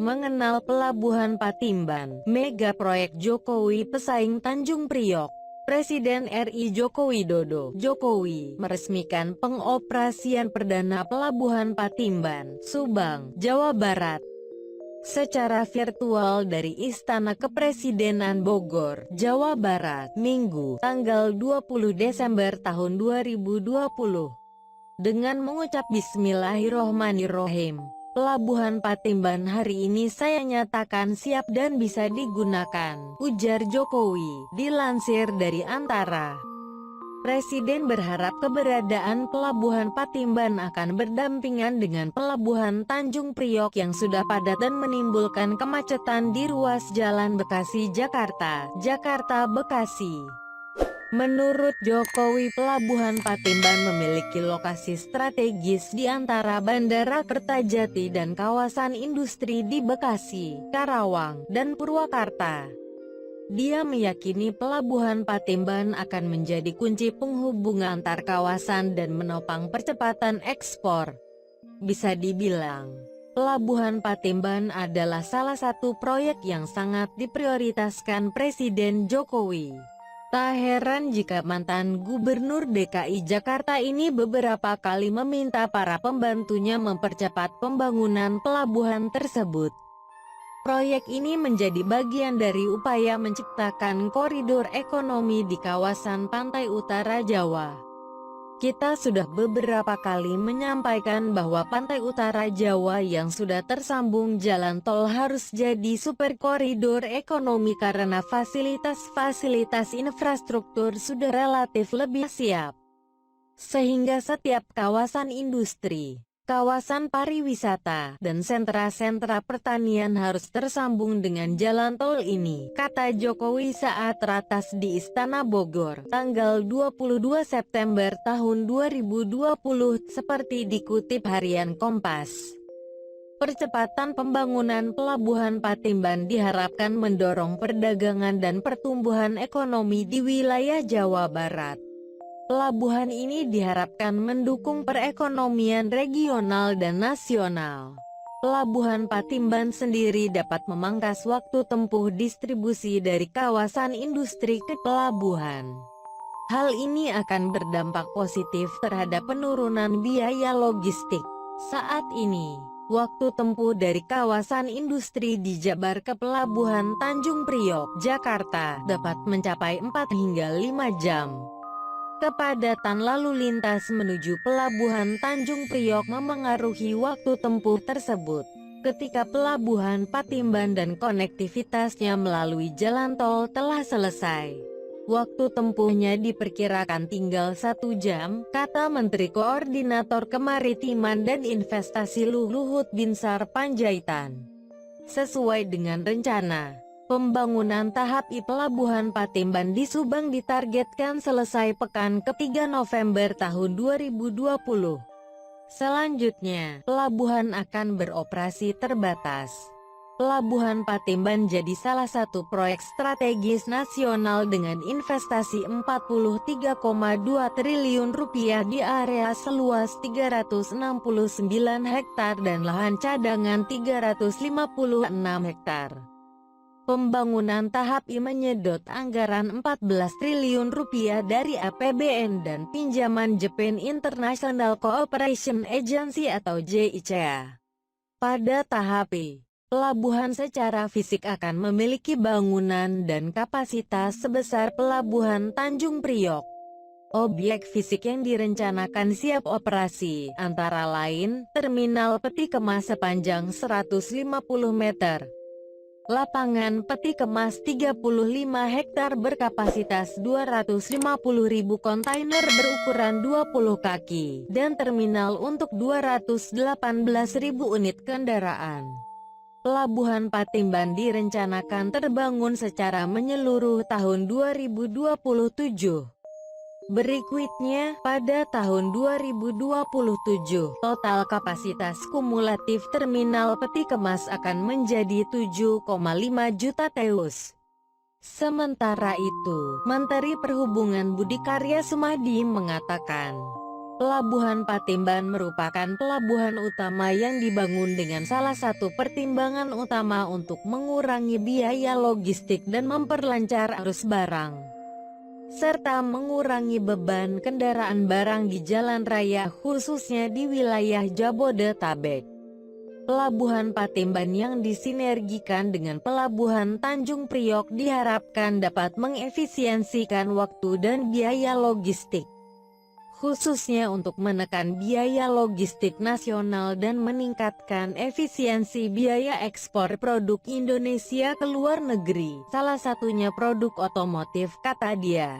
Mengenal Pelabuhan Patimban, mega proyek Jokowi pesaing Tanjung Priok. Presiden RI Joko Widodo meresmikan pengoperasian perdana Pelabuhan Patimban, Subang, Jawa Barat, secara virtual dari Istana Kepresidenan Bogor, Jawa Barat, Minggu, tanggal 20 Desember tahun 2020. Dengan mengucap Bismillahirrohmanirrohim, Pelabuhan Patimban hari ini saya nyatakan siap dan bisa digunakan, ujar Jokowi, dilansir dari Antara. Presiden berharap keberadaan Pelabuhan Patimban akan berdampingan dengan Pelabuhan Tanjung Priok yang sudah padat dan menimbulkan kemacetan di ruas Jalan Bekasi-Jakarta, Jakarta-Bekasi. Menurut Jokowi, Pelabuhan Patimban memiliki lokasi strategis di antara Bandara Kertajati dan kawasan industri di Bekasi, Karawang, dan Purwakarta. Dia meyakini Pelabuhan Patimban akan menjadi kunci penghubung antar kawasan dan menopang percepatan ekspor. Bisa dibilang, Pelabuhan Patimban adalah salah satu proyek yang sangat diprioritaskan Presiden Jokowi. Tak heran jika mantan Gubernur DKI Jakarta ini beberapa kali meminta para pembantunya mempercepat pembangunan pelabuhan tersebut. Proyek ini menjadi bagian dari upaya menciptakan koridor ekonomi di kawasan pantai utara Jawa. Kita sudah beberapa kali menyampaikan bahwa pantai utara Jawa yang sudah tersambung jalan tol harus jadi super koridor ekonomi karena fasilitas-fasilitas infrastruktur sudah relatif lebih siap. Sehingga setiap kawasan industri, kawasan pariwisata, dan sentra-sentra pertanian harus tersambung dengan jalan tol ini, kata Jokowi saat ratas di Istana Bogor, tanggal 22 September tahun 2020, seperti dikutip harian Kompas. Percepatan pembangunan Pelabuhan Patimban diharapkan mendorong perdagangan dan pertumbuhan ekonomi di wilayah Jawa Barat. Pelabuhan ini diharapkan mendukung perekonomian regional dan nasional. Pelabuhan Patimban sendiri dapat memangkas waktu tempuh distribusi dari kawasan industri ke pelabuhan. Hal ini akan berdampak positif terhadap penurunan biaya logistik. Saat ini, waktu tempuh dari kawasan industri di Jabar ke Pelabuhan Tanjung Priok, Jakarta, dapat mencapai 4 hingga 5 jam. Kepadatan lalu lintas menuju Pelabuhan Tanjung Priok memengaruhi waktu tempuh tersebut. Ketika Pelabuhan Patimban dan konektivitasnya melalui jalan tol telah selesai, waktu tempuhnya diperkirakan tinggal 1 jam, kata Menteri Koordinator Kemaritiman dan Investasi Luhut Binsar Panjaitan. Sesuai dengan rencana, pembangunan tahap I Pelabuhan Patimban di Subang ditargetkan selesai pekan ke-3 November tahun 2020. Selanjutnya, pelabuhan akan beroperasi terbatas. Pelabuhan Patimban jadi salah satu proyek strategis nasional dengan investasi Rp43,2 triliun di area seluas 369 hektar dan lahan cadangan 356 hektar. Pembangunan tahap I menyedot anggaran Rp14 triliun dari APBN dan pinjaman Japan International Cooperation Agency atau JICA. Pada tahap I, pelabuhan secara fisik akan memiliki bangunan dan kapasitas sebesar Pelabuhan Tanjung Priok. Objek fisik yang direncanakan siap operasi, antara lain, terminal peti kemas sepanjang 150 meter. Lapangan peti kemas 35 hektar berkapasitas 250.000 kontainer berukuran 20 kaki, dan terminal untuk 218.000 unit kendaraan. Pelabuhan Patimban direncanakan terbangun secara menyeluruh tahun 2027. Berikutnya, pada tahun 2027, total kapasitas kumulatif terminal peti kemas akan menjadi 7,5 juta TEU. Sementara itu, Menteri Perhubungan Budi Karya Sumadi mengatakan, Pelabuhan Patimban merupakan pelabuhan utama yang dibangun dengan salah satu pertimbangan utama untuk mengurangi biaya logistik dan memperlancar arus barang, serta mengurangi beban kendaraan barang di jalan raya khususnya di wilayah Jabodetabek. Pelabuhan Patimban yang disinergikan dengan Pelabuhan Tanjung Priok diharapkan dapat mengefisiensikan waktu dan biaya logistik, khususnya untuk menekan biaya logistik nasional dan meningkatkan efisiensi biaya ekspor produk Indonesia ke luar negeri, salah satunya produk otomotif, kata dia.